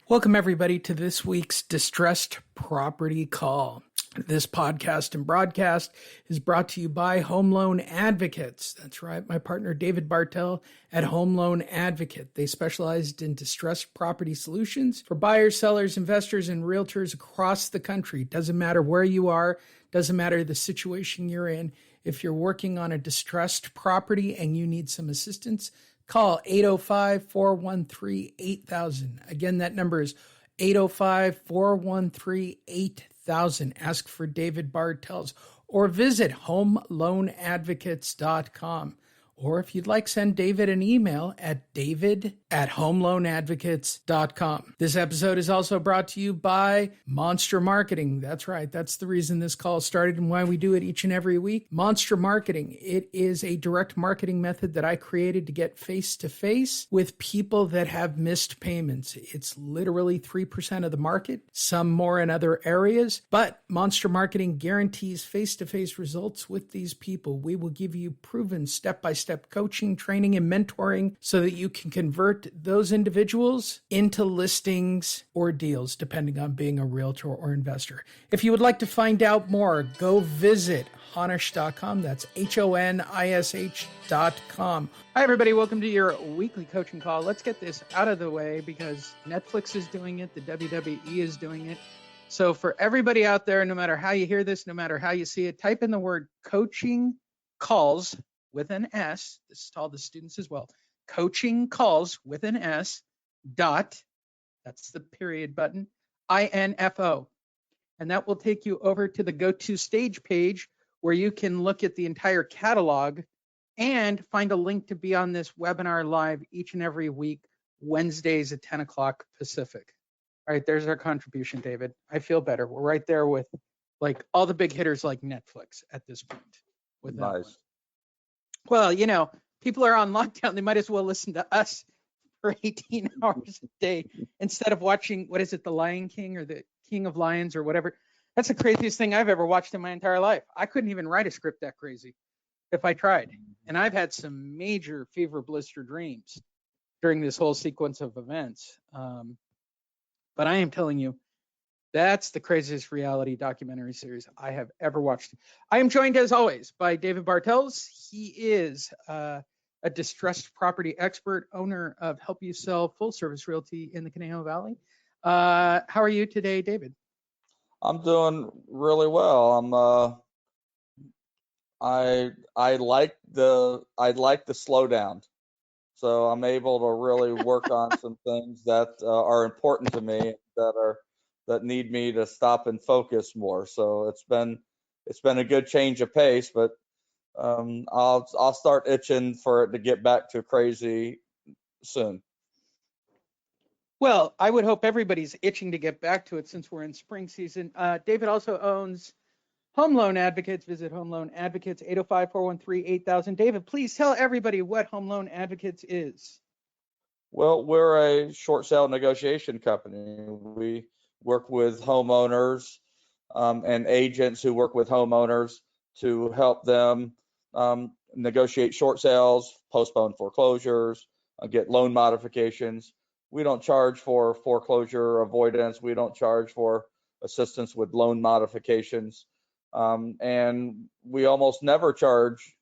Welcome, everybody, to this week's Distressed Property Call. This podcast and broadcast is brought to you by Home Loan Advocates. That's right, my partner David Bartels at Home Loan Advocate. They specialized in distressed property solutions for buyers, sellers, investors, and realtors across the country. Doesn't matter where you are, doesn't matter the situation you're in. If you're working on a distressed property and you need some assistance, call 805-413-8000. Again, that number is 805-413-8000. Ask for David Bartels or visit homeloanadvocates.com. Or if you'd like, send David an email at david@homeloanadvocates.com. This episode is also brought to you by Monster Marketing. That's right. That's the reason this call started and why we do it each and every week. Monster Marketing. It is a direct marketing method that I created to get face-to-face with people that have missed payments. It's literally 3% of the market, some more in other areas, but Monster Marketing guarantees face-to-face results with these people. We will give you proven step-by-step coaching, training, and mentoring so that you can convert those individuals into listings or deals, depending on being a realtor or investor. If you would like to find out more, go visit Honish.com. That's HONISH.com. Hi, everybody. Welcome to your weekly coaching call. Let's get this out of the way because Netflix is doing it. The WWE is doing it. So for everybody out there, no matter how you hear this, no matter how you see it, type in the word coaching calls with an S. This is to all the students as well. Coaching calls with an S dot, that's the period button, INFO. And that will take you over to the go-to stage page where you can look at the entire catalog and find a link to be on this webinar live each and every week, Wednesdays at 10 o'clock Pacific. All right, there's our contribution, David. I feel better. We're right there with like all the big hitters like Netflix at this point. With that nice. One. Well, you know, people are on lockdown. They might as well listen to us for 18 hours a day instead of watching, what is it, The Lion King or The King of Lions or whatever. That's the craziest thing I've ever watched in my entire life. I couldn't even write a script that crazy if I tried. And I've had some major fever blister dreams during this whole sequence of events. But I am telling you, that's the craziest reality documentary series I have ever watched. I am joined, as always, by David Bartels. He is a distressed property expert, owner of Help You Sell Full Service Realty in the Conejo Valley. How are you today, David? I'm doing really well. I like the slowdown, so I'm able to really work on some things that are important to me that need me to stop and focus more. So it's been a good change of pace, but I'll start itching for it to get back to crazy soon. Well, I would hope everybody's itching to get back to it since we're in spring season. David also owns Home Loan Advocates. Visit Home Loan Advocates, 805-413-8000. David, please tell everybody what Home Loan Advocates is. Well, we're a short sale negotiation company. We work with homeowners and agents who work with homeowners to help them negotiate short sales, postpone foreclosures, get loan modifications. We don't charge for foreclosure avoidance. We don't charge for assistance with loan modifications. And we almost never charge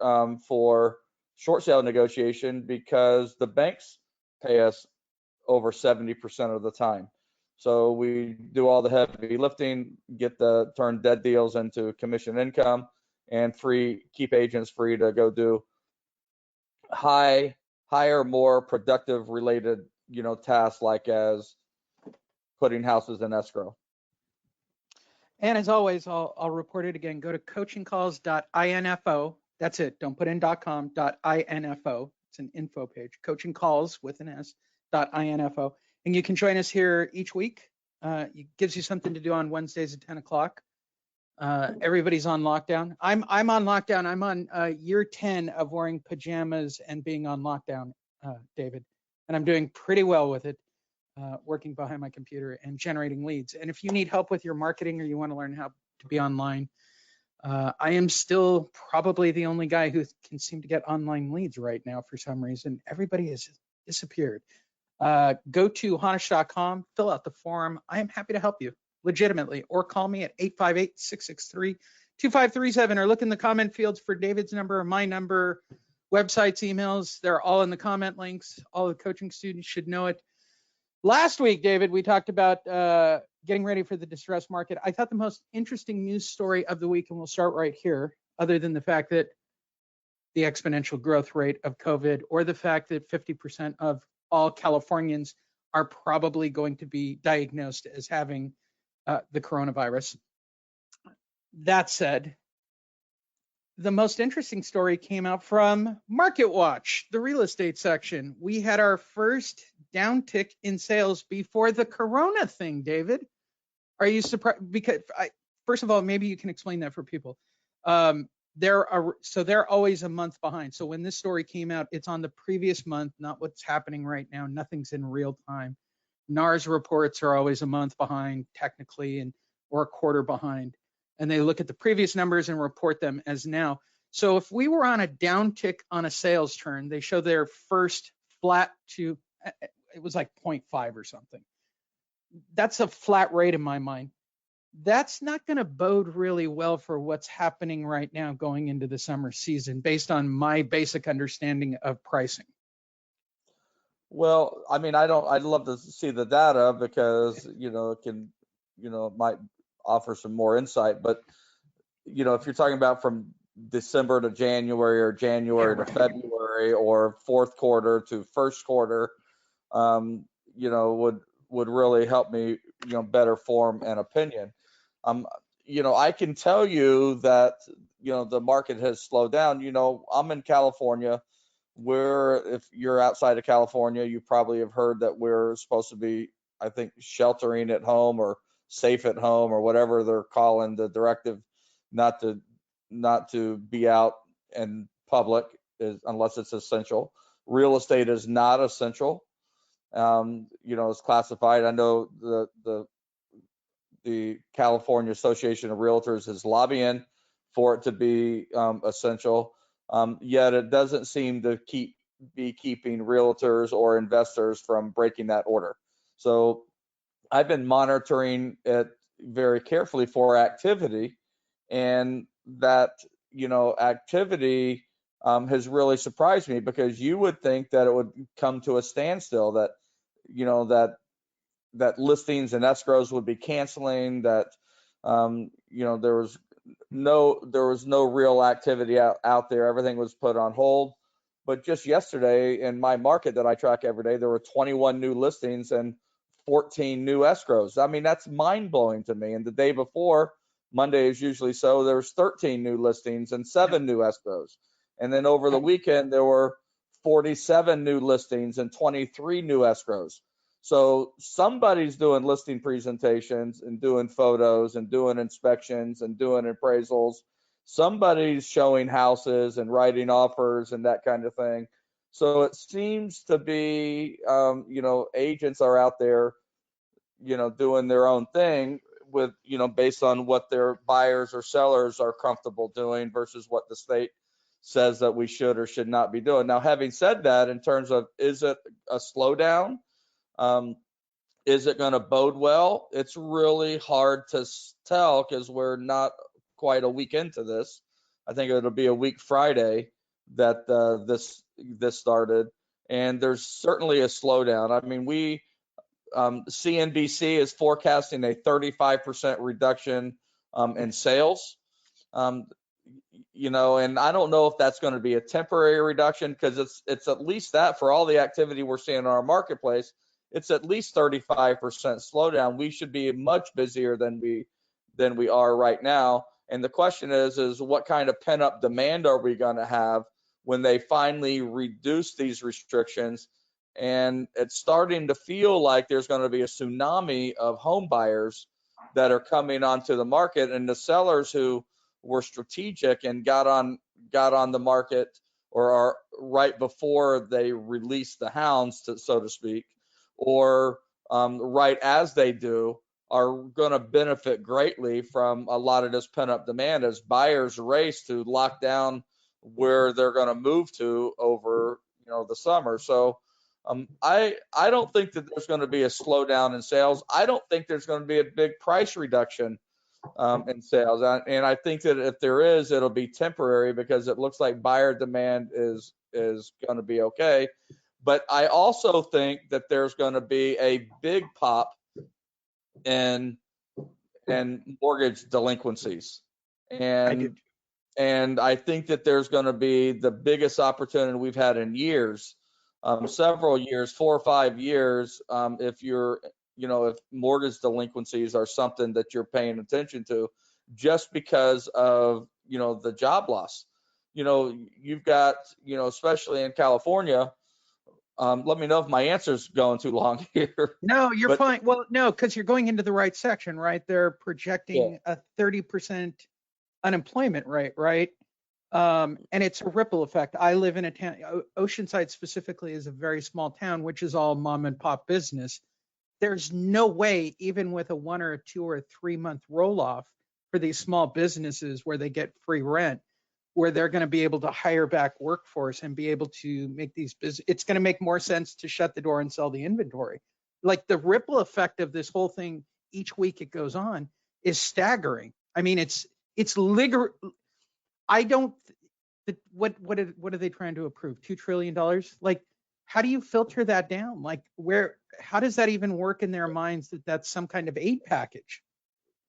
for short sale negotiation because the banks pay us over 70% of the time. So we do all the heavy lifting, turn dead deals into commission income, and keep agents free to go do higher, more productive related, tasks like as putting houses in escrow. And as always, I'll report it again. Go to coachingcalls.info. That's it. Don't put in .com, .info. It's an info page. Coaching calls with an S, .info. And you can join us here each week. It gives you something to do on Wednesdays at 10 o'clock. Everybody's on lockdown. I'm on lockdown. I'm on year 10 of wearing pajamas and being on lockdown, David. And I'm doing pretty well with it, working behind my computer and generating leads. And if you need help with your marketing or you want to learn how to be online, I am still probably the only guy who can seem to get online leads right now for some reason. Everybody has disappeared. Go to Honish.com, fill out the form. I am happy to help you legitimately, or call me at 858-663-2537, or look in the comment fields for David's number or my number, websites, emails. They're all in the comment links. All the coaching students should know it. Last week, David, we talked about getting ready for the distressed market. I thought the most interesting news story of the week, and we'll start right here, other than the fact that the exponential growth rate of COVID, or the fact that 50% of all Californians are probably going to be diagnosed as having the coronavirus. That said, the most interesting story came out from Market Watch, the real estate section. We had our first downtick in sales before the corona thing, David. Are you surprised? Because first of all, maybe you can explain that for people. They're always a month behind. So when this story came out, it's on the previous month, not what's happening right now. Nothing's in real time. NARS reports are always a month behind technically, or a quarter behind. And they look at the previous numbers and report them as now. So if we were on a downtick on a sales turn, they show their first flat to, it was like 0.5 or something. That's a flat rate in my mind. That's not going to bode really well for what's happening right now going into the summer season, based on my basic understanding of pricing. Well, I mean, I'd love to see the data because, it can, it might offer some more insight. But, if you're talking about from December to January, or January to February, or fourth quarter to first quarter, would really help me, better form an opinion. I can tell you that, the market has slowed down. I'm in California. If you're outside of California, you probably have heard that we're supposed to be, I think, sheltering at home, or safe at home, or whatever they're calling the directive, not to be out in public unless it's essential. Real estate is not essential. It's classified. I know the California Association of Realtors is lobbying for it to be essential. Yet it doesn't seem to be keeping realtors or investors from breaking that order. So I've been monitoring it very carefully for activity, and that activity has really surprised me, because you would think that it would come to a standstill, that that listings and escrows would be canceling, that there was no real activity out there. Everything was put on hold. But just yesterday, in my market that I track every day, there were 21 new listings and 14 new escrows. I mean, that's mind-blowing to me. And the day before, Monday is usually so, there was 13 new listings and 7 new escrows. And then over the weekend, there were 47 new listings and 23 new escrows. So somebody's doing listing presentations and doing photos and doing inspections and doing appraisals. Somebody's showing houses and writing offers and that kind of thing. So it seems to be, agents are out there, doing their own thing with, based on what their buyers or sellers are comfortable doing versus what the state says that we should or should not be doing. Now, having said that, in terms of, is it a slowdown? Is it going to bode well? It's really hard to tell, because we're not quite a week into this. I think it'll be a week Friday that this started, and there's certainly a slowdown. I mean, CNBC is forecasting a 35% reduction in sales. And I don't know if that's going to be a temporary reduction, because it's at least that, for all the activity we're seeing in our marketplace, it's at least 35% slowdown. We should be much busier than we are right now. And the question is what kind of pent-up demand are we going to have when they finally reduce these restrictions? And it's starting to feel like there's going to be a tsunami of home buyers that are coming onto the market, and the sellers who were strategic and got on the market, or are right before they release the hounds, so to speak, or right as they do, are going to benefit greatly from a lot of this pent-up demand as buyers race to lock down where they're going to move to over the summer. So I don't think that there's going to be a slowdown in sales. I don't think there's going to be a big price reduction in sales, and I think that if there is, it'll be temporary because it looks like buyer demand is going to be okay. But I also think that there's going to be a big pop in mortgage delinquencies, I do. and I think that there's going to be the biggest opportunity we've had in years, several years, 4 or 5 years. If you're, if mortgage delinquencies are something that you're paying attention to, just because of, the job loss. You've got, especially in California. Let me know if my answer's going too long here. No, you're But fine. Well, no, because you're going into the right section, right? They're yeah, projecting a 30% unemployment rate, right? And it's a ripple effect. I live in a town, Oceanside specifically is a very small town, which is all mom and pop business. There's no way, even with a 1 or a 2 or a 3 month roll off for these small businesses where they get free rent, where they're going to be able to hire back workforce and be able to make these business. It's going to make more sense to shut the door and sell the inventory. Like the ripple effect of this whole thing each week it goes on is staggering. I mean, it's legal. I don't. What are they trying to approve? $2 trillion. Like, how do you filter that down? Like, where? How does that even work in their minds that that's some kind of aid package?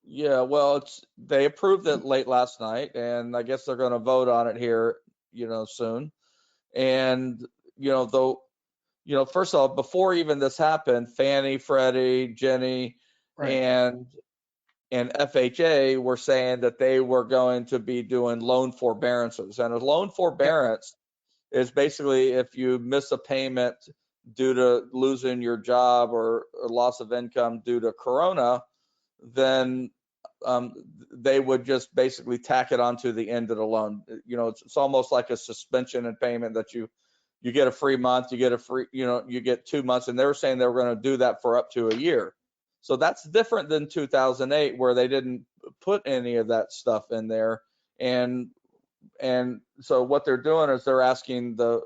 yeah. Well, they approved it late last night, and I guess they're going to vote on it here, soon. And though, first of all, before even this happened, Fannie, Freddie, Jenny, Right. and FHA were saying that they were going to be doing loan forbearances. And a loan Yep. forbearance is basically if you miss a payment due to losing your job or loss of income due to Corona, then um, they would just basically tack it onto the end of the loan. It's almost like a suspension in payment that you get a free month, you get a free, you get 2 months, and they were saying they were going to do that for up to a year. So that's different than 2008, where they didn't put any of that stuff in there. And so what they're doing is they're asking the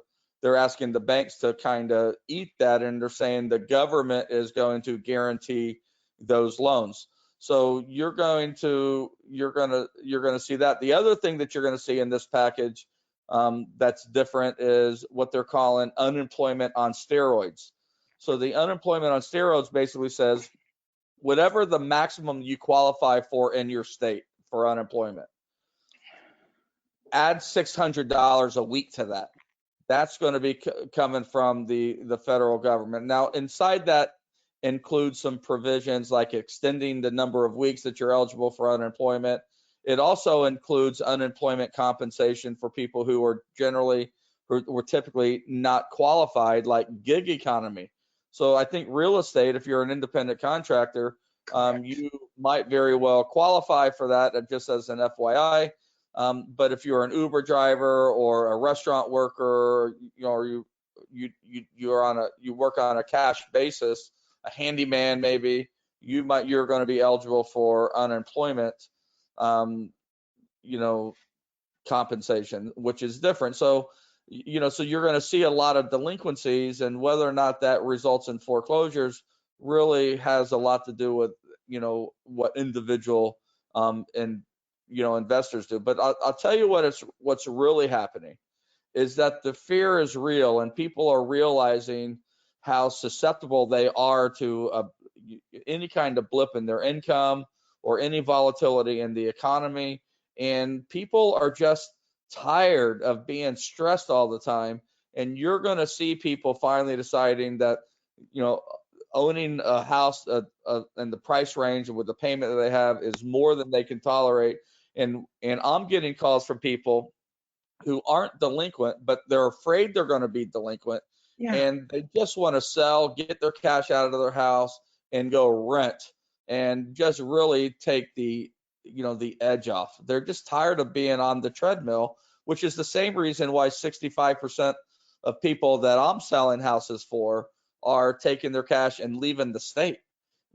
banks to kind of eat that, and they're saying the government is going to guarantee those loans. So you're going to see that. The other thing that you're going to see in this package that's different is what they're calling unemployment on steroids. So the unemployment on steroids basically says whatever the maximum you qualify for in your state for unemployment, add $600 a week to that. That's going to be coming from the federal government. Now, inside that includes some provisions like extending the number of weeks that you're eligible for unemployment. It also includes unemployment compensation for people who are typically not qualified, like gig economy. So I think real estate, if you're an independent contractor, Correct. you might very well qualify for that, just as an FYI. But if you're an Uber driver or a restaurant worker, or you work on a cash basis, a handyman maybe, you're going to be eligible for unemployment, um, you know, compensation, which is different. So, so you're going to see a lot of delinquencies, and whether or not that results in foreclosures really has a lot to do with, what individual and investors do. But I'll tell you what's really happening is that the fear is real, and people are realizing how susceptible they are to any kind of blip in their income or any volatility in the economy. And people are just tired of being stressed all the time. And you're going to see people finally deciding that, you know, owning a house in the price range with the payment that they have is more than they can tolerate. And I'm getting calls from people who aren't delinquent, but they're afraid they're going to be delinquent, Yeah. and they just want to sell, get their cash out of their house, and go rent, and just really take the edge off. They're just tired of being on the treadmill, which is the same reason why 65% of people that I'm selling houses for are taking their cash and leaving the state,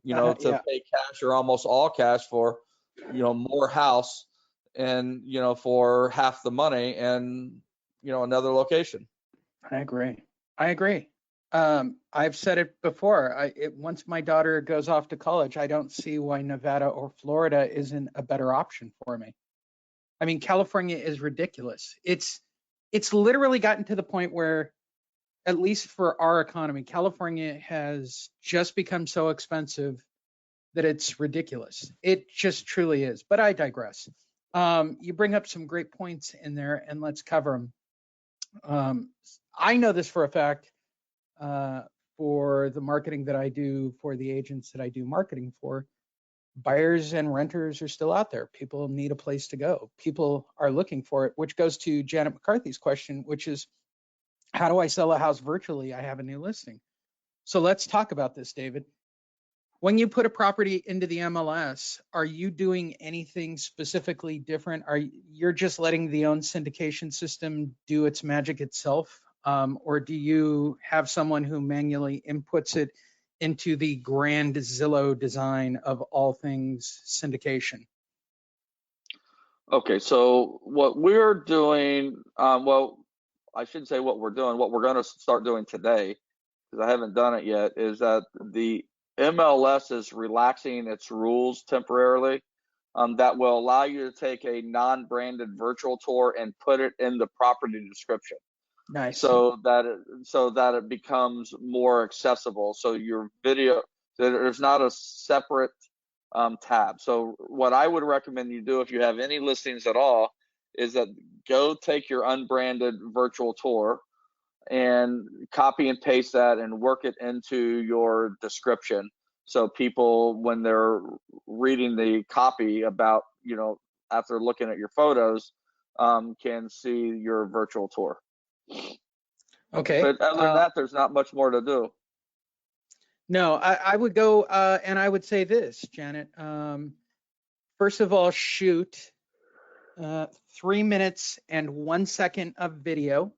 to Yeah. pay cash or almost all cash for, more house and, for half the money and, another location. I agree. I agree. I've said it before. Once my daughter goes off to college, I don't see why Nevada or Florida isn't a better option for me. I mean, California is ridiculous. It's literally gotten to the point where, at least for our economy, California has just become so expensive that it's ridiculous. It just truly is. But I digress. You bring up some great points in there, and let's cover them. I know this for a fact. Uh, for the marketing that I do for the agents that I do marketing for, buyers and renters are still out there. People need a place to go. People are looking for it, which goes to Janet McCarthy's question, which is, how do I sell a house virtually? I have a new listing. So let's talk about this, David. When you put a property into the MLS, are you doing anything specifically different? Are you're just letting the own syndication system do its magic itself? Or do you have someone who manually inputs it into the grand Zillow design of all things syndication? Okay, so what we're doing, well, I shouldn't say what we're doing. What we're going to start doing today, because I haven't done it yet, is that the MLS is relaxing its rules temporarily. That will allow you to take a non-branded virtual tour and put it in the property description, Nice. so that it becomes more accessible. So your video, there's not a separate tab. So what I would recommend you do if you have any listings at all is that go take your unbranded virtual tour and copy and paste that and work it into your description. So people, when they're reading the copy about, after looking at your photos, can see your virtual tour. Okay. But other than that, there's not much more to do. No, I would go and I would say this, Janet. First of all, shoot 3 minutes and 1 second of video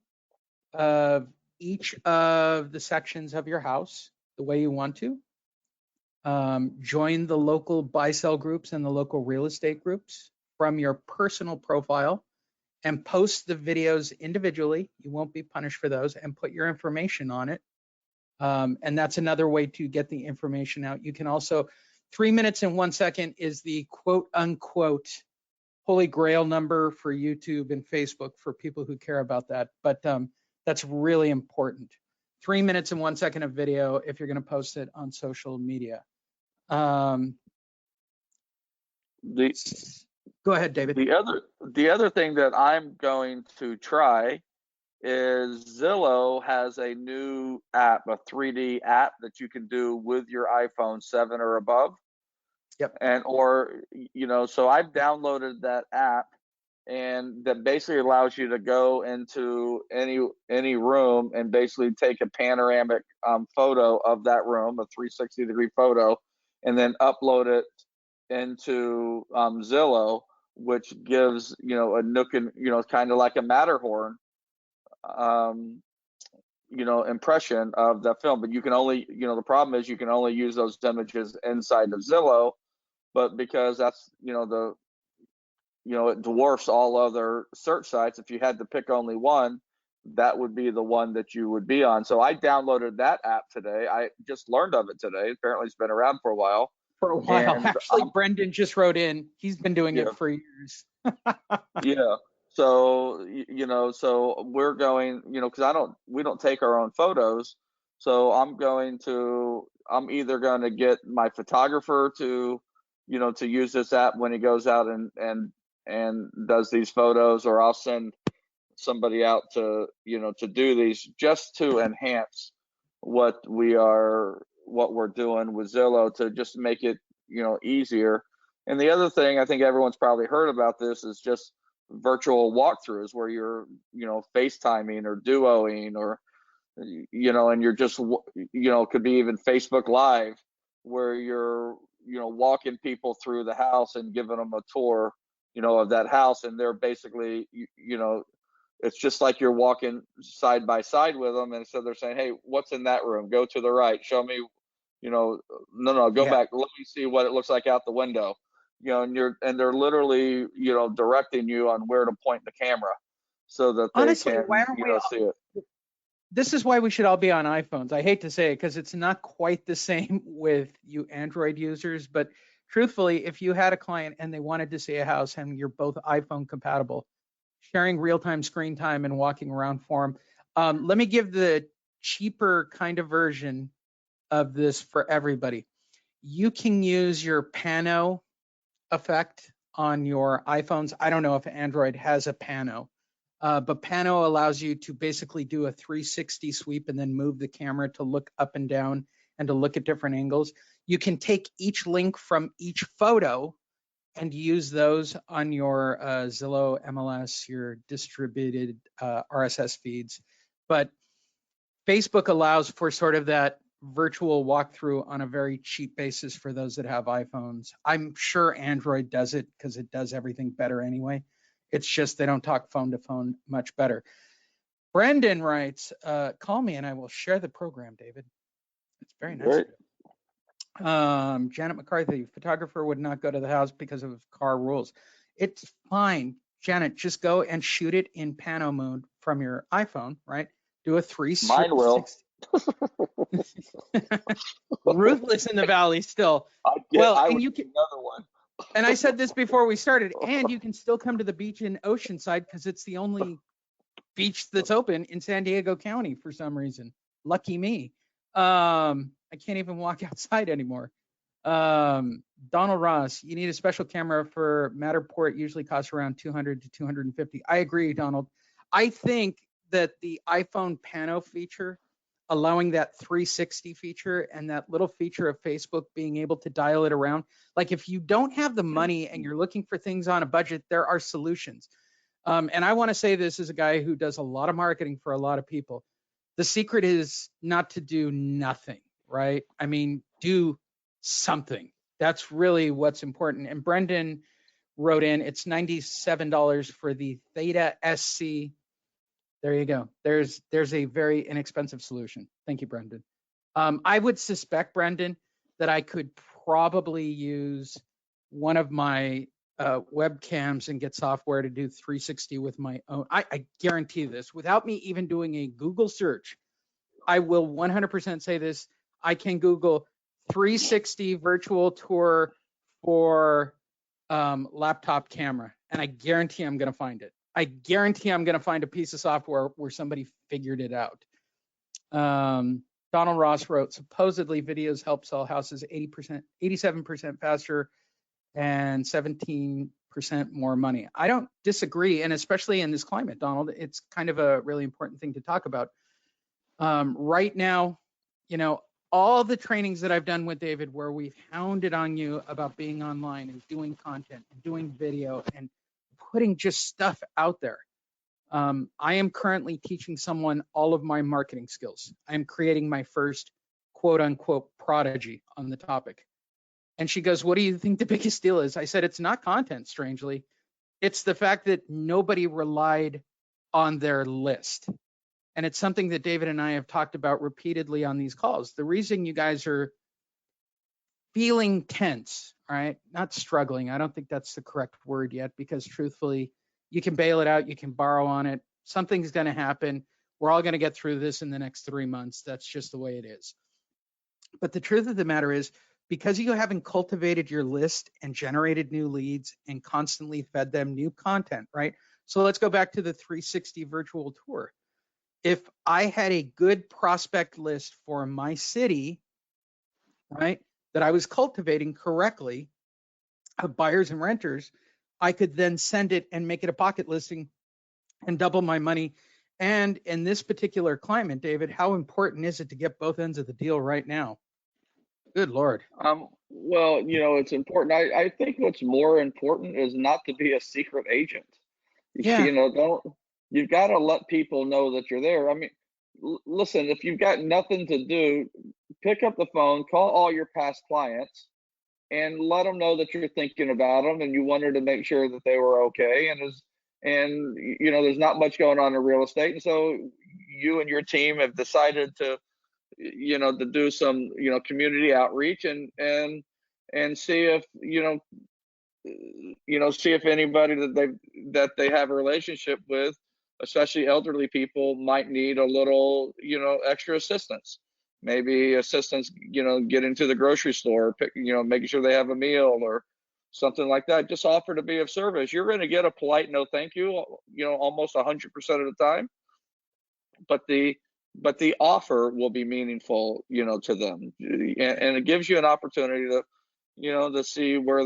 of each of the sections of your house the way you want to. Join the local buy sell groups and the local real estate groups from your personal profile and post the videos individually. You won't be punished for those, and put your information on it. And that's another way to get the information out. You can also, 3 minutes and 1 second is the quote unquote holy grail number for YouTube and Facebook for people who care about that. But that's really important. 3 minutes and 1 second of video if you're going to post it on social media. The Go ahead, David. the other thing that I'm going to try is Zillow has a new app, a 3D app that you can do with your iPhone 7 or above. Yep. So I've downloaded that app, and that basically allows you to go into any room and basically take a panoramic photo of that room, a 360-degree photo, and then upload it into Zillow, which gives a nook and kind of like a Matterhorn impression of the film. But you can only, the problem is you can only use those images inside of Zillow, but because that's it dwarfs all other search sites. If you had to pick only one, that would be the one that you would be on. So I downloaded that app today. I just learned of it today. Apparently it's been around for a while. Actually, Brendan just wrote in. He's been doing it for years. Yeah. So, so we're going, because we don't take our own photos. So I'm either going to get my photographer to use this app when he goes out and does these photos, or I'll send somebody out to do these just to enhance what we're doing with Zillow, to just make it easier. And the other thing, I think everyone's probably heard about this, is just virtual walkthroughs where you're FaceTiming or duoing, or and you're just could be even Facebook Live, where you're walking people through the house and giving them a tour of that house, and they're basically it's just like you're walking side by side with them, and so they're saying, hey, what's in that room? Go to the right, show me, no, go back, let me see what it looks like out the window, and they're literally directing you on where to point the camera so that they Honestly, can why aren't we see it. this is why we should all be on iPhones. I hate to say it because it's not quite the same with you Android users, but truthfully, if you had a client and they wanted to see a house and you're both iPhone compatible, sharing real-time screen time and walking around for them. Let me give the cheaper kind of version of this for everybody. You can use your pano effect on your iPhones. I don't know if Android has a pano, but pano allows you to basically do a 360 sweep and then move the camera to look up and down and to look at different angles. You can take each link from each photo and use those on your Zillow, MLS, your distributed RSS feeds. But Facebook allows for sort of that virtual walkthrough on a very cheap basis for those that have iPhones. I'm sure Android does it because it does everything better anyway. It's just they don't talk phone to phone much better. Brendan writes, call me and I will share the program, David. It's very nice of you. Janet McCarthy, photographer would not go to the house because of car rules. It's fine. Janet, just go and shoot it in pano mode from your iPhone, right? Do a 360. Mine will. Ruthless in the valley still. And you can another one. And I said this before we started, and you can still come to the beach in Oceanside because it's the only beach that's open in San Diego County for some reason. Lucky me. I can't even walk outside anymore. Donald Ross, you need a special camera for Matterport. Usually costs around 200 to 250. I agree, Donald. I think that the iPhone Pano feature, allowing that 360 feature and that little feature of Facebook being able to dial it around, like if you don't have the money and you're looking for things on a budget, there are solutions. And I want to say this as a guy who does a lot of marketing for a lot of people. The secret is not to do nothing, right? I mean, do something. That's really what's important. And Brendan wrote in, it's $97 for the Theta SC. There you go. There's a very inexpensive solution. Thank you, Brendan. I would suspect, Brendan, that I could probably use one of my webcams and get software to do 360 with my own. I guarantee this without me even doing a Google search. I will 100% say this. I can Google 360 virtual tour for laptop camera, and I guarantee I'm going to find it. I guarantee I'm going to find a piece of software where somebody figured it out. Donald Ross wrote, supposedly videos help sell houses 80%, 87% faster and 17% more money. I don't disagree. And especially in this climate, Donald, it's kind of a really important thing to talk about. Right now, all the trainings that I've done with David where we've hounded on you about being online and doing content and doing video and putting just stuff out there. I am currently teaching someone all of my marketing skills. I'm creating my first quote unquote prodigy on the topic. And she goes, what do you think the biggest deal is? I said, it's not content, strangely. It's the fact that nobody relied on their list. And it's something that David and I have talked about repeatedly on these calls. The reason you guys are feeling tense, right? Not struggling. I don't think that's the correct word yet, because truthfully, you can bail it out. You can borrow on it. Something's going to happen. We're all going to get through this in the next 3 months. That's just the way it is. But the truth of the matter is, because you haven't cultivated your list and generated new leads and constantly fed them new content, right? So let's go back to the 360 virtual tour. If I had a good prospect list for my city, right, that I was cultivating correctly of buyers and renters, I could then send it and make it a pocket listing and double my money. And in this particular climate, David, how important is it to get both ends of the deal right now? Good Lord. Well, it's important. I think what's more important is not to be a secret agent. Yeah. You've got to let people know that you're there. I mean, listen, if you've got nothing to do, pick up the phone, call all your past clients, and let them know that you're thinking about them and you wanted to make sure that they were okay. And there's not much going on in real estate, and so you and your team have decided to do some community outreach and see if see if anybody that they have a relationship with especially elderly people, might need a little, extra assistance. Maybe assistance, getting to the grocery store, making sure they have a meal or something like that. Just offer to be of service. You're going to get a polite no thank you, almost 100% of the time, but the offer will be meaningful, to them, and it gives you an opportunity to, to see where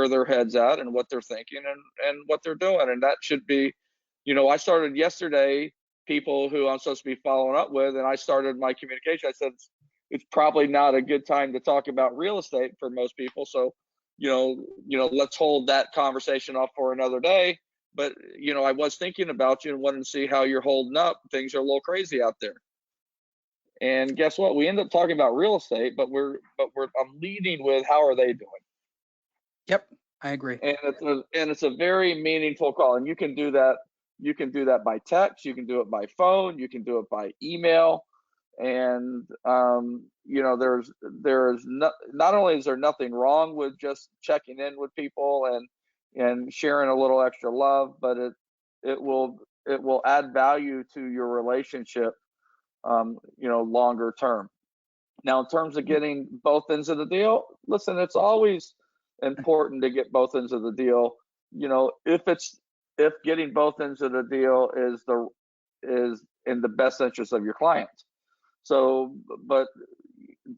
their heads at and what they're thinking and what they're doing, and that should be, I started yesterday people who I'm supposed to be following up with, and I started my communication. I said it's probably not a good time to talk about real estate for most people, so let's hold that conversation off for another day. But I was thinking about you and wanted to see how you're holding up. Things are a little crazy out there. And guess what? We end up talking about real estate, but I'm leading with how are they doing? Yep, I agree. And it's a very meaningful call. And you can do that. You can do that by text. You can do it by phone. You can do it by email. And there's not only is there nothing wrong with just checking in with people and sharing a little extra love, but it will add value to your relationship, longer term. Now, in terms of getting both ends of the deal, listen, it's always important to get both ends of the deal. If getting both ends of the deal is in the best interest of your client. So, but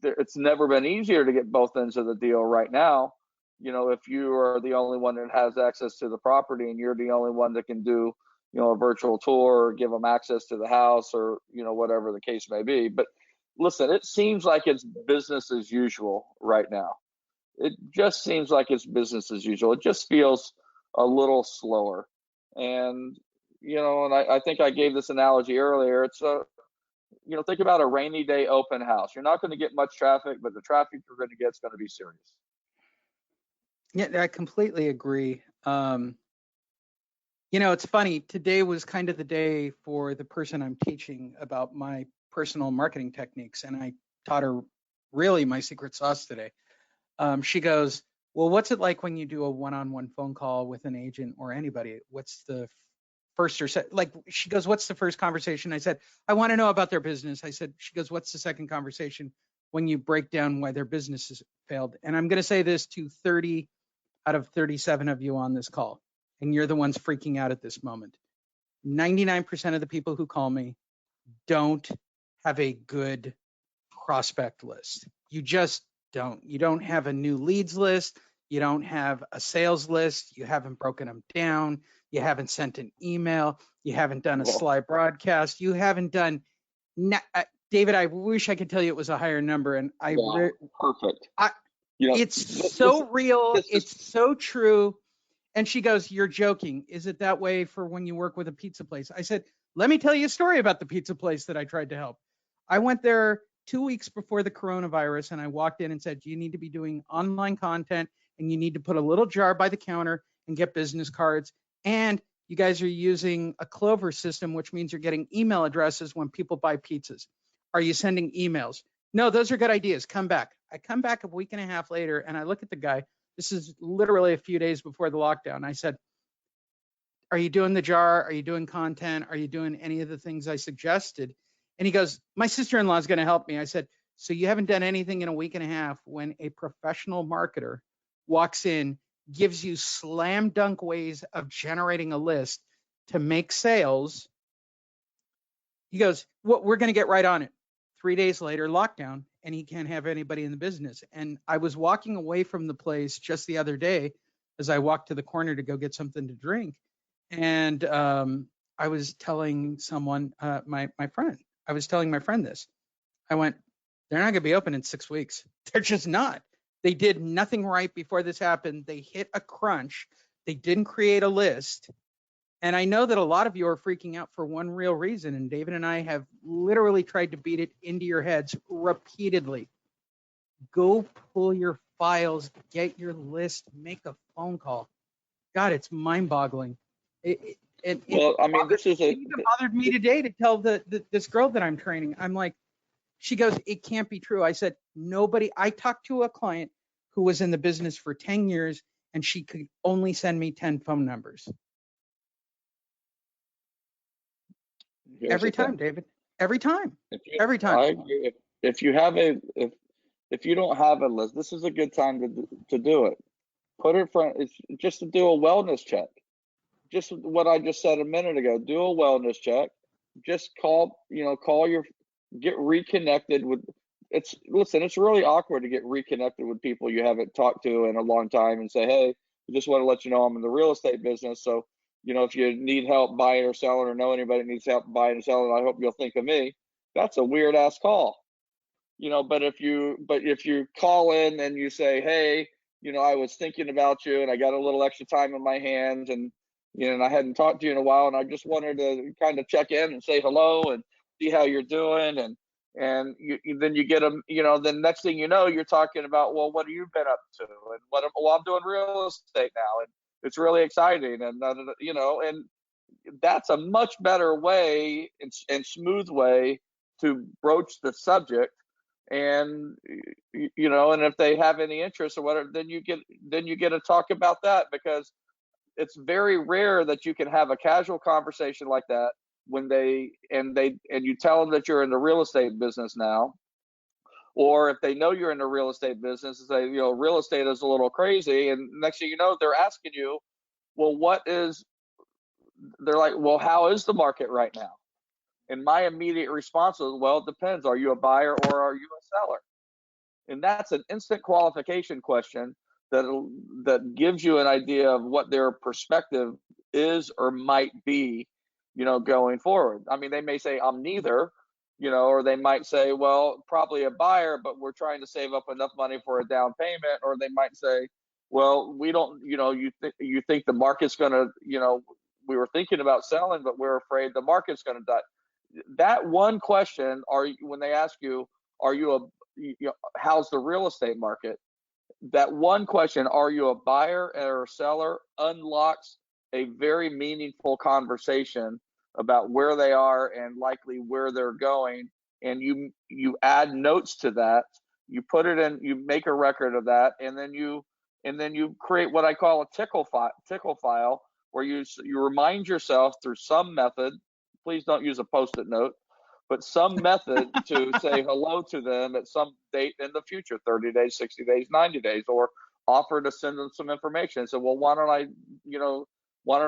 it's never been easier to get both ends of the deal right now. If you are the only one that has access to the property and you're the only one that can do, a virtual tour or give them access to the house or, whatever the case may be. But listen, it seems like it's business as usual right now. It just seems like it's business as usual. It just feels a little slower. And, and I think I gave this analogy earlier. It's think about a rainy day open house. You're not going to get much traffic, but the traffic you're going to get is going to be serious. Yeah, I completely agree. It's funny. Today was kind of the day for the person I'm teaching about my personal marketing techniques, and I taught her really my secret sauce today. She goes, well, what's it like when you do a one-on-one phone call with an agent or anybody? What's the first or she goes, what's the first conversation? I said, I want to know about their business. She goes, what's the second conversation when you break down why their business has failed? And I'm going to say this to 30 out of 37 of you on this call, and you're the ones freaking out at this moment. 99% of the people who call me don't have a good prospect list. You just don't. You don't have a new leads list. You don't have a sales list. You haven't broken them down. You haven't sent an email. You haven't done a slide broadcast. You haven't done. David, I wish I could tell you it was a higher number, and perfect. It's so real. It's so true. And she goes, you're joking. Is it that way for when you work with a pizza place? I said, let me tell you a story about the pizza place that I tried to help. I went there 2 weeks before the coronavirus, and I walked in and said, you need to be doing online content, and you need to put a little jar by the counter and get business cards. And you guys are using a Clover system, which means you're getting email addresses when people buy pizzas. Are you sending emails? No, those are good ideas. Come back. I come back a week and a half later, and I look at the guy. This is literally a few days before the lockdown. I said, are you doing the jar? Are you doing content? Are you doing any of the things I suggested? And he goes, my sister-in-law is going to help me. I said, so you haven't done anything in a week and a half when a professional marketer walks in, gives you slam dunk ways of generating a list to make sales. He goes, well, we're going to get right on it. 3 days later, lockdown, and he can't have anybody in the business. And I was walking away from the place just the other day as I walked to the corner to go get something to drink. And I was telling someone, my friend, I was telling my friend this. I went, they're not going to be open in 6 weeks. They're just not. They did nothing right before this happened. They hit a crunch. They didn't create a list. And I know that a lot of you are freaking out for one real reason. And David and I have literally tried to beat it into your heads repeatedly. Go pull your files, get your list, make a phone call. God, it's mind-boggling. This bothered me today to tell this girl that I'm training. I'm like, she goes, it can't be true. I said, I talked to a client who was in the business for 10 years, and she could only send me 10 phone numbers. Every time, David. Every time. Every I time. agree. If you have if you don't have a list, this is a good time to do it. Put it front. It's just to do a wellness check. Just what I just said a minute ago. Do a wellness check. Just call your, get reconnected with. Listen, it's really awkward to get reconnected with people you haven't talked to in a long time and say, hey, I just want to let you know I'm in the real estate business. So, if you need help buying or selling or know anybody that needs help buying or selling, I hope you'll think of me. That's a weird ass call. But if you call in and you say, hey, I was thinking about you and I got a little extra time in my hands, and and I hadn't talked to you in a while, and I just wanted to kind of check in and say hello and see how you're doing, and then you get them, then next thing you know, you're talking about, well, what have you been up to? And well, I'm doing real estate now, and it's really exciting, and and that's a much better way and smooth way to broach the subject. And and if they have any interest or whatever, then you get to talk about that, because it's very rare that you can have a casual conversation like that when you tell them that you're in the real estate business now, or if they know you're in the real estate business and say, real estate is a little crazy, and next thing you know, they're asking you, well, they're like, well, how is the market right now? And my immediate response was, well, it depends. Are you a buyer or are you a seller? And that's an instant qualification question that gives you an idea of what their perspective is or might be, going forward. I mean, they may say, I'm neither, or they might say, well, probably a buyer, but we're trying to save up enough money for a down payment. Or they might say, well, we don't, you think the market's going to, we were thinking about selling, but we're afraid the market's going to die. That one question, when they ask you, are you how's the real estate market? That one question, are you a buyer or a seller, unlocks a very meaningful conversation about where they are and likely where they're going. And you add notes to that, you put it in, you make a record of that, and then you create what I call a tickle file, where you remind yourself through some method. Please don't use a post-it note, but some method to say hello to them at some date in the future, 30 days, 60 days, 90 days, or offer to send them some information. So, well, why don't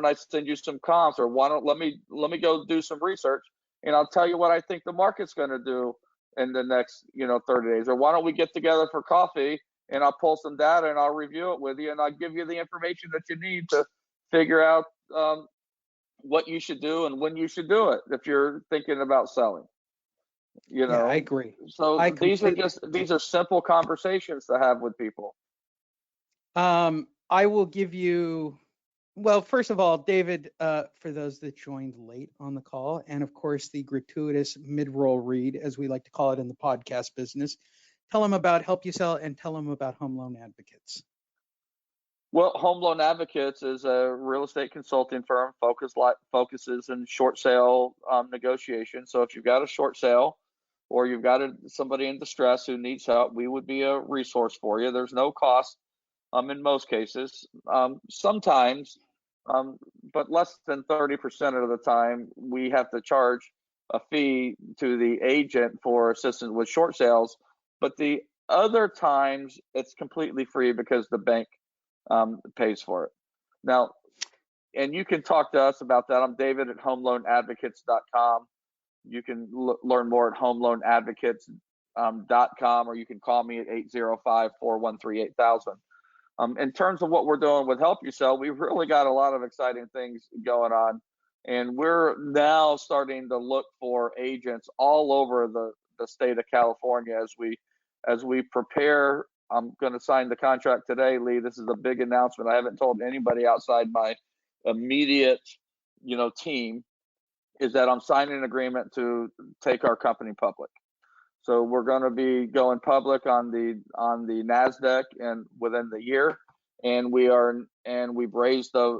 I send you some comps, or let me go do some research, and I'll tell you what I think the market's going to do in the next, 30 days. Or why don't we get together for coffee and I'll pull some data and I'll review it with you, and I'll give you the information that you need to figure out what you should do and when you should do it if you're thinking about selling. Yeah, I agree. So these are simple conversations to have with people. I will give you, well, first of all, David, for those that joined late on the call, and of course the gratuitous mid-roll read, as we like to call it in the podcast business, tell them about Help You Sell and tell them about Home Loan Advocates. Well, Home Loan Advocates is a real estate consulting firm focuses in short sale negotiation. So if you've got a short sale, or you've got somebody in distress who needs help, we would be a resource for you. There's no cost in most cases. Sometimes, but less than 30% of the time, we have to charge a fee to the agent for assistance with short sales. But the other times, it's completely free because the bank pays for it. Now, and you can talk to us about that. I'm David at homeloanadvocates.com. You can learn more at homeloanadvocates.com, or you can call me at 805-413-8000. In terms of what we're doing with Help You Sell, we've really got a lot of exciting things going on. And we're now starting to look for agents all over the state of California as we prepare. I'm going to sign the contract today, Lee. This is a big announcement. I haven't told anybody outside my immediate, team, is that I'm signing an agreement to take our company public. So we're going to be going public on the NASDAQ and within the year, and we've raised a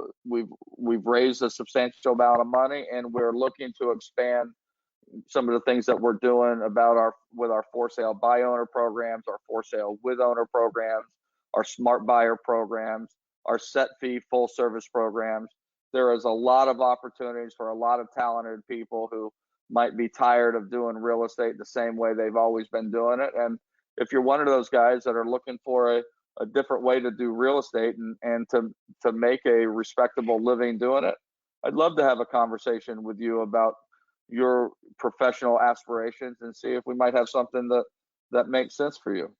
substantial amount of money, and we're looking to expand some of the things that we're doing with our for sale by owner programs, our for sale with owner programs, our smart buyer programs, our set fee full service programs. There is a lot of opportunities for a lot of talented people who might be tired of doing real estate the same way they've always been doing it. And if you're one of those guys that are looking for a different way to do real estate and to make a respectable living doing it, I'd love to have a conversation with you about your professional aspirations and see if we might have something that makes sense for you.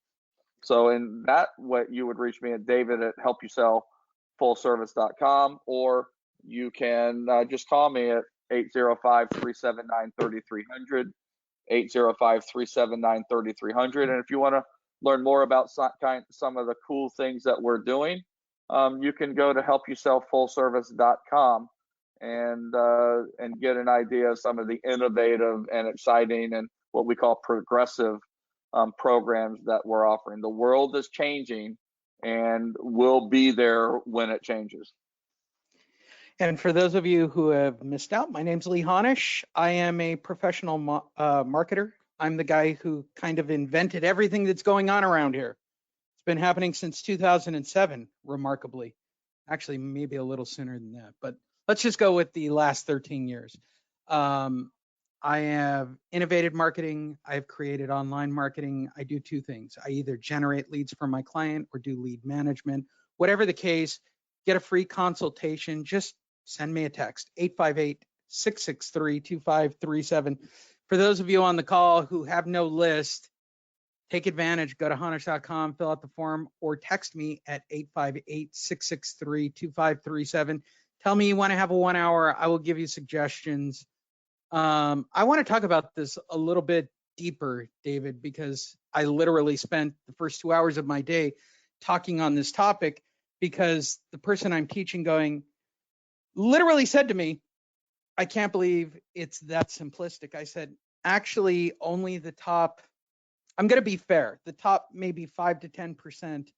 So in that way, you would reach me at David at helpyousellfullservice.com, or you can just call me at 805-379-3300, 805-379-3300. And if you want to learn more about some of the cool things that we're doing, you can go to helpyousellfullservice.com and get an idea of some of the innovative and exciting and what we call progressive programs that we're offering. The world is changing, and we'll be there when it changes. And for those of you who have missed out, my name's Lee Honish. I am a professional marketer. I'm the guy who kind of invented everything that's going on around here. It's been happening since 2007, remarkably. Actually, maybe a little sooner than that, but let's just go with the last 13 years. I have innovated marketing. I've created online marketing. I do two things. I either generate leads for my client or do lead management. Whatever the case, get a free consultation. Just send me a text, 858-663-2537. For those of you on the call who have no list, take advantage. Go to honish.com, fill out the form, or text me at 858-663-2537. Tell me you want to have a 1 hour. I will give you suggestions. I want to talk about this a little bit deeper, David, because I literally spent the first 2 hours of my day talking on this topic, because the person I'm teaching literally said to me, I can't believe it's that simplistic. I said, actually, only the top, I'm going to be fair, the top maybe 5 to 10%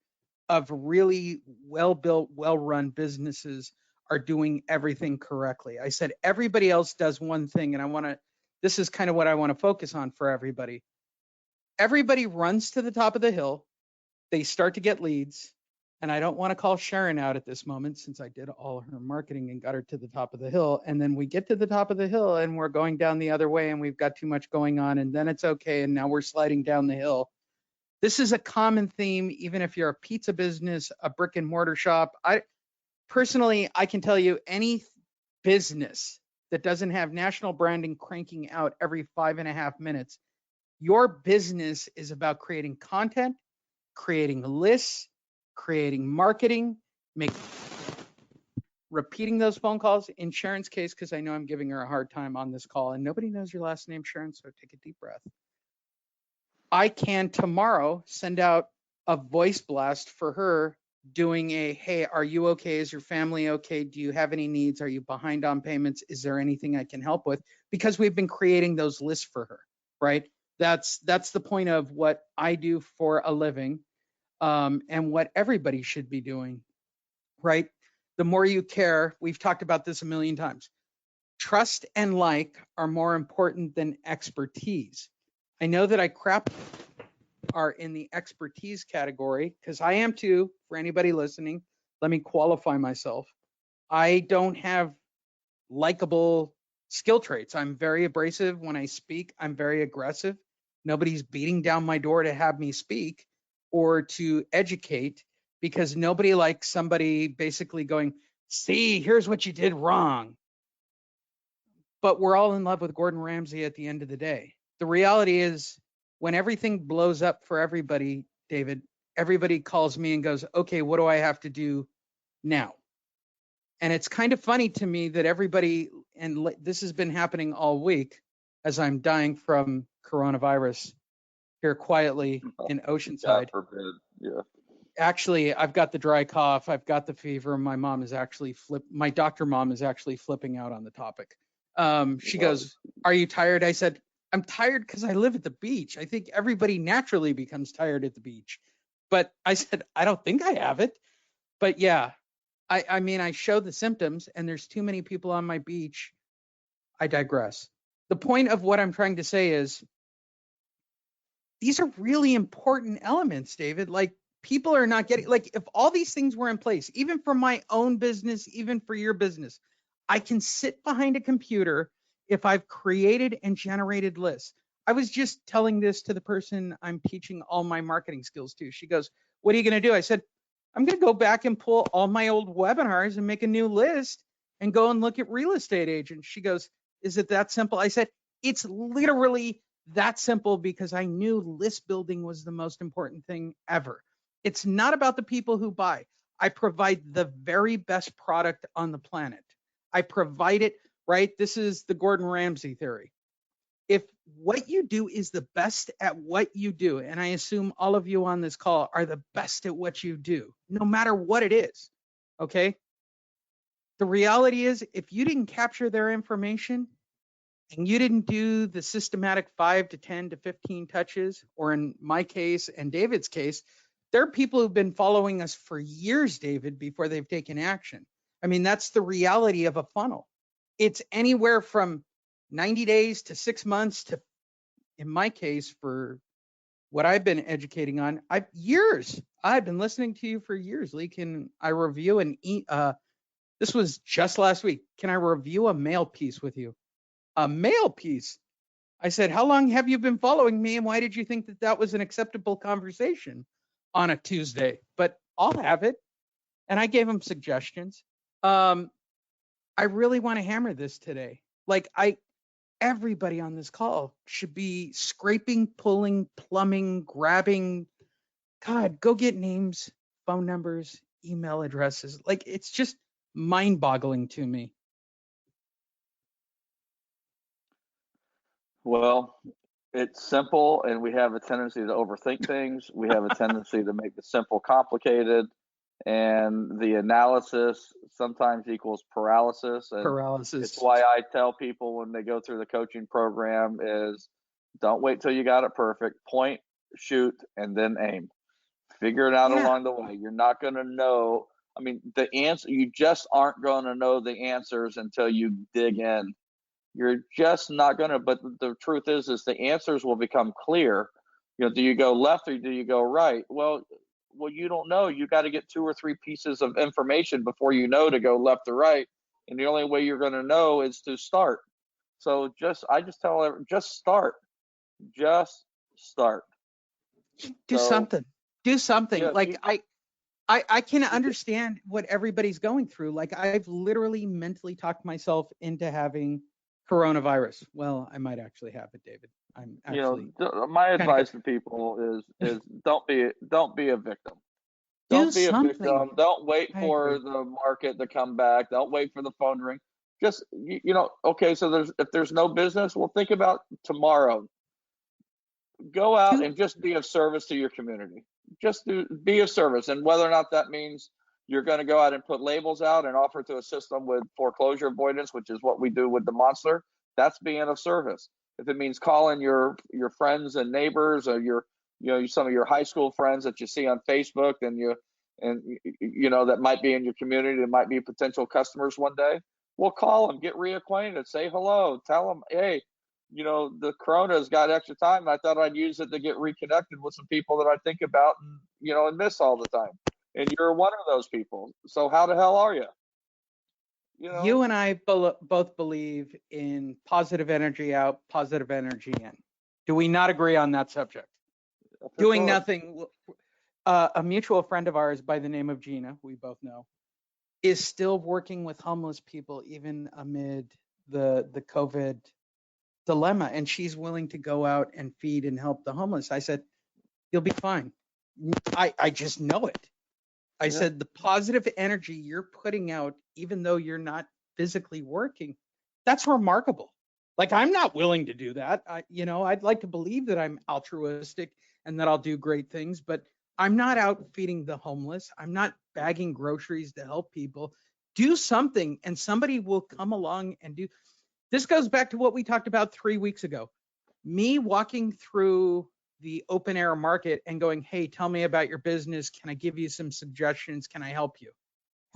of really well-built, well-run businesses are doing everything correctly. I said, everybody else does one thing, and this is kind of what I want to focus on for everybody. Everybody runs to the top of the hill. They start to get leads. And I don't want to call Sharon out at this moment, since I did all her marketing and got her to the top of the hill. And then we get to the top of the hill and we're going down the other way and we've got too much going on, and then it's okay. And now we're sliding down the hill. This is a common theme, even if you're a pizza business, a brick and mortar shop. Personally, I can tell you, any business that doesn't have national branding cranking out every 5.5 minutes, your business is about creating content, creating lists, creating marketing, repeating those phone calls. In Sharon's case, because I know I'm giving her a hard time on this call, and nobody knows your last name, Sharon, so take a deep breath. I can tomorrow send out a voice blast for her doing hey, are you okay? Is your family okay? Do you have any needs? Are you behind on payments? Is there anything I can help with? Because we've been creating those lists for her, right? That's the point of what I do for a living, and what everybody should be doing, right? The more you care, we've talked about this a million times. Trust and like are more important than expertise. I know that I are in the expertise category, because I am too. For anybody listening, let me qualify myself. I don't have likable skill traits. I'm very abrasive when I speak. I'm very aggressive. Nobody's beating down my door to have me speak or to educate, because nobody likes somebody basically going, see, here's what you did wrong. But we're all in love with Gordon Ramsay at the end of the day. The reality is, when everything blows up for everybody, David, everybody calls me and goes, okay, what do I have to do now? And it's kind of funny to me that everybody, and this has been happening all week as I'm dying from coronavirus here quietly in Oceanside. God forbid. Yeah. Actually, I've got the dry cough. I've got the fever. My doctor mom is actually flipping out on the topic. She goes, are you tired? I said, I'm tired because I live at the beach. I think everybody naturally becomes tired at the beach. But I said, I don't think I have it. But yeah, I mean, I show the symptoms and there's too many people on my beach. I digress. The point of what I'm trying to say is, these are really important elements, David. Like, people are not getting, like, if all these things were in place, even for my own business, even for your business, I can sit behind a computer if I've created and generated lists. I was just telling this to the person I'm teaching all my marketing skills to. She goes, "What are you going to do?" I said, "I'm going to go back and pull all my old webinars and make a new list and go and look at real estate agents." She goes, "Is it that simple?" I said, "It's literally that simple because I knew list building was the most important thing ever. It's not about the people who buy. I provide the very best product on the planet. I provide it, right? This is the Gordon Ramsay theory. If what you do is the best at what you do, and I assume all of you on this call are the best at what you do, no matter what it is, okay? The reality is, if you didn't capture their information and you didn't do the systematic 5 to 10 to 15 touches, or in my case and David's case, there are people who've been following us for years, David, before they've taken action. I mean, that's the reality of a funnel. It's anywhere from 90 days to 6 months to, in my case, for what I've been educating on, I've been listening to you for years. Lee, can I review this was just last week. Can I review a mail piece with you? A mail piece. I said, "How long have you been following me, and why did you think that that was an acceptable conversation on a Tuesday?" But I'll have it. And I gave him suggestions. I really want to hammer this today. Like, everybody on this call should be scraping, pulling, plumbing, grabbing. God, go get names, phone numbers, email addresses. Like, it's just mind-boggling to me. Well, it's simple, and we have a tendency to overthink things. We have a tendency to make the simple complicated, and the analysis sometimes equals paralysis. And Paralysis. it's why I tell people when they go through the coaching program is don't wait till you got it perfect. Point, shoot, and then aim. Figure it out along the way. You're not going to know. I mean, the answer, you just aren't going to know the answers until you dig in. You're just not going to, but the truth is the answers will become clear. You know, do you go left or do you go right? Well, you don't know. You got to get 2 or 3 pieces of information before you know to go left or right. And the only way you're going to know is to start. So I just tell everyone, just start. Just start. Do something. Do something. Yeah, Like, I can understand what everybody's going through. Like, I've literally mentally talked myself into having coronavirus. Well, I might actually have it, David. I'm actually, my advice to people is don't be a victim. do Don't be a something. victim. Don't wait I for agree. the market to come back. Don't wait for the phone to ring. Just okay. So if there's no business, well, think about tomorrow. Go out Do and just be of service to your community. Just be of service, and whether or not that means you're going to go out and put labels out and offer to assist them with foreclosure avoidance, which is what we do with the Monster, that's being of service. If it means calling your friends and neighbors, or some of your high school friends that you see on Facebook, and that might be in your community, that might be potential customers one day, well, call them, get reacquainted, say hello, tell them, hey, the Corona's got extra time, and I thought I'd use it to get reconnected with some people that I think about and miss all the time. And you're one of those people. So how the hell are you? You and I both believe in positive energy out, positive energy in. Do we not agree on that subject? Doing nothing. A mutual friend of ours by the name of Gina, we both know, is still working with homeless people even amid the COVID dilemma, and she's willing to go out and feed and help the homeless. I said, "You'll be fine." I just know it. I said, the positive energy you're putting out, even though you're not physically working, that's remarkable. Like, I'm not willing to do that. I'd like to believe that I'm altruistic and that I'll do great things, but I'm not out feeding the homeless. I'm not bagging groceries to help people. Do something, and somebody will come along and do. This goes back to what we talked about 3 weeks ago. Me walking through the open air market and going, "Hey, tell me about your business. Can I give you some suggestions? Can I help you?"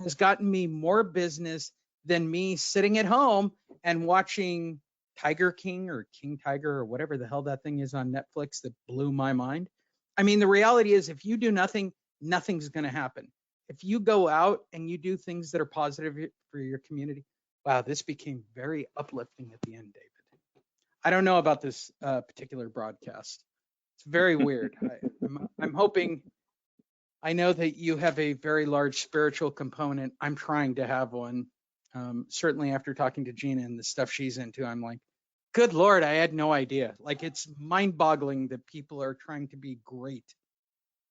has gotten me more business than me sitting at home and watching Tiger King or King Tiger or whatever the hell that thing is on Netflix that blew my mind. I mean, the reality is, if you do nothing, nothing's going to happen. If you go out and you do things that are positive for your community, Wow, this became very uplifting at the end, David. I don't know about this particular broadcast. It's very weird. I'm hoping. I know that you have a very large spiritual component. I'm trying to have one. Certainly after talking to Gina and the stuff she's into, I'm like, good Lord, I had no idea. Like, it's mind-boggling that people are trying to be great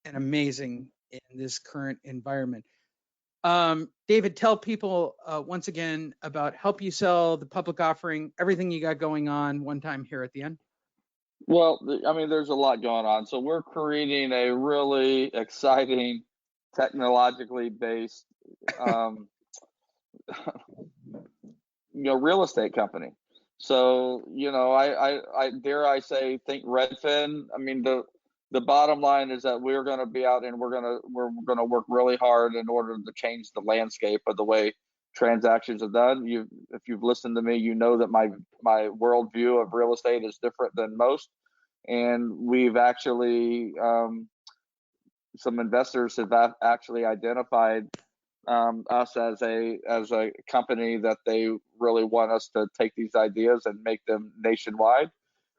and amazing in this current environment. David, tell people once again about Help You Sell, the public offering, everything you got going on one time here at the end. Well, I mean, there's a lot going on. So we're creating a really exciting, technologically based, real estate company. So, I dare I say, think Redfin. I mean, the bottom line is that we're going to be out and we're going to work really hard in order to change the landscape of the way transactions are done. If you've listened to me, you know that my worldview of real estate is different than most, and we've actually some investors have actually identified us as a company that they really want us to take these ideas and make them nationwide.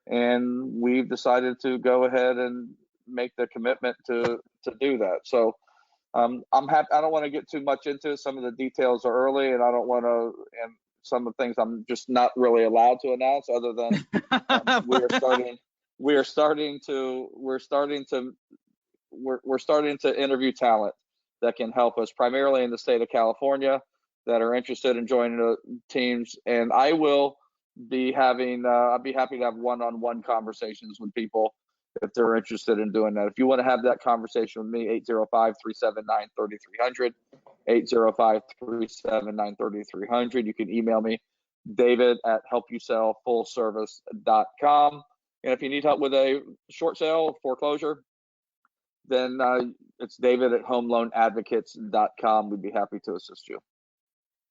And we've decided to go ahead and make the commitment to do that. So I'm happy. I don't want to get too much into it. Some of the details are early, and I don't want to. And some of the things I'm just not really allowed to announce, other than we're starting to interview talent that can help us, primarily in the state of California, that are interested in joining the teams. And I will be having, I'd be happy to have one-on-one conversations with people if they're interested in doing that. If you want to have that conversation with me, 805-379-3300, 805-379-3300. You can email me, david@helpyousellfullservice.com. And if you need help with a short sale, foreclosure, then it's david@homeloanadvocates.com. We'd be happy to assist you.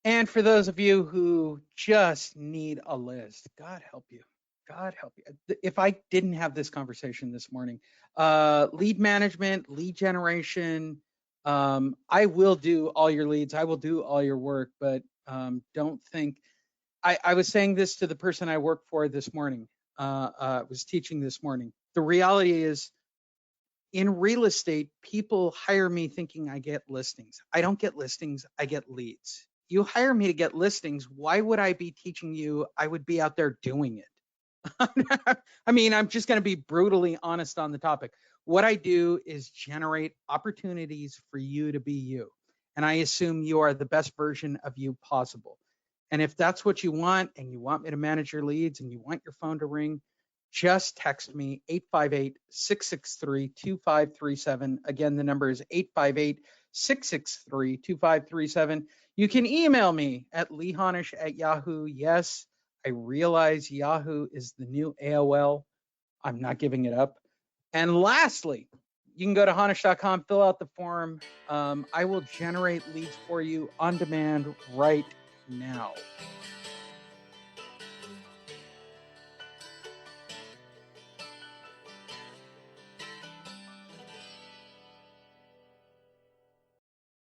And for those of you who just need a list, God help you. God help you. If I didn't have this conversation this morning, lead management, lead generation, I will do all your leads. I will do all your work, but don't think. I was saying this to the person I work for this morning. Was teaching this morning. The reality is, in real estate, people hire me thinking I get listings. I don't get listings, I get leads. You hire me to get listings. Why would I be teaching you? I would be out there doing it. I mean, I'm just going to be brutally honest on the topic. What I do is generate opportunities for you to be you. And I assume you are the best version of you possible. And if that's what you want, and you want me to manage your leads, and you want your phone to ring, just text me 858-663-2537. Again, the number is 858-663-2537. You can email me at leehonish@yahoo. Yes, I realize Yahoo is the new AOL. I'm not giving it up. And lastly, you can go to honish.com, fill out the form. I will generate leads for you on demand right now.